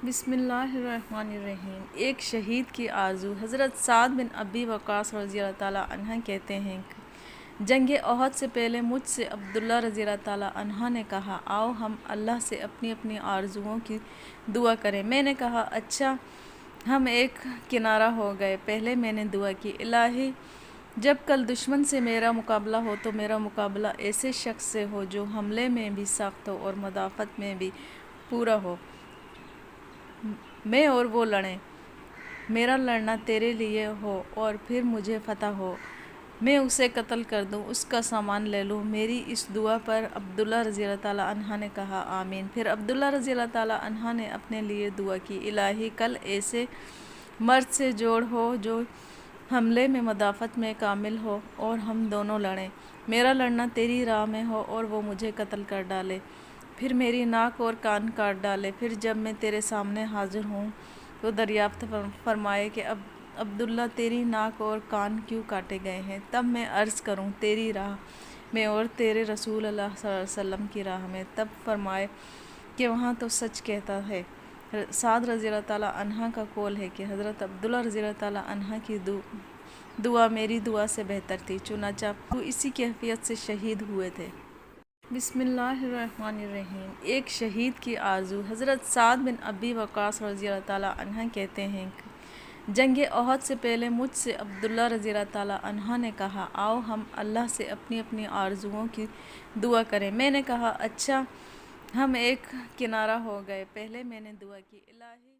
बिस्मिल्लाहिर्रहमानिर्रहीम। एक शहीद की आरज़ू। हज़रत साद बिन अबी वक़ास रज़ी अल्लाह ताला अन्हा कहते हैं कि जंग ओहद से पहले मुझसे अब्दुल्ला रज़ी अल्लाह ताला अन्हा ने कहा, आओ हम अल्लाह से अपनी अपनी आरज़ुओं की दुआ करें। मैंने कहा, अच्छा। हम एक किनारा हो गए। पहले मैंने दुआ की, इलाही जब कल दुश्मन से मेरा मुकाबला हो तो मेरा मुकाबला ऐसे शख्स से हो जो हमले में भी सख्त हो और मुदाफ़त में भी पूरा हो। मैं और वो लड़ें। मेरा लड़ना तेरे लिए हो और फिर मुझे फ़तह हो। मैं उसे कत्ल कर दूं, उसका सामान ले लूं। मेरी इस दुआ पर अब्दुल्ला रज़ी अल्लाह ताला अन्हा ने कहा, आमीन। फिर अब्दुल्ला रज़ी अल्लाह ताला अन्हा ने अपने लिए दुआ की, इलाही कल ऐसे मर्द से जोड़ हो जो हमले में मदाफ़त में कामिल हो और हम दोनों लड़ें। मेरा लड़ना तेरी राह में हो और वो मुझे कत्ल कर डाले, फिर मेरी नाक और कान काट डाले। फिर जब मैं तेरे सामने हाजिर हूँ तो दरियाफ्त फरमाए कि अब अब्दुल्ला तेरी नाक और कान क्यों काटे गए हैं। तब मैं अर्ज़ करूँ तेरी राह में और तेरे रसूल अल्लाह सल्लल्लाहु अलैहि वसल्लम की राह में, तब फरमाए कि वहाँ तो सच कहता है। साद रज़ी अल्लाह ताला अन्हा का कौल है कि हज़रत अब्दुल्ला रज़ी अल्लाह ताला अन्हा की दुआ मेरी दुआ से बेहतर थी, चुनांचे वो इसी कैफियत से शहीद हुए थे। बिस्मिल्लाहिर्रहमानिर्रहीम। एक शहीद की आरज़ू। हज़रत साद बिन अबी वक़ास रज़ी अल्लाह ताला अन्हा कहते हैं कि जंग ओहद से पहले मुझसे अब्दुल्ला रज़ी अल्लाह ताला अन्हा ने कहा, आओ हम अल्लाह से अपनी अपनी आरज़ुओं की दुआ करें। मैंने कहा, अच्छा। हम एक किनारा हो गए। पहले मैंने दुआ की, इलाही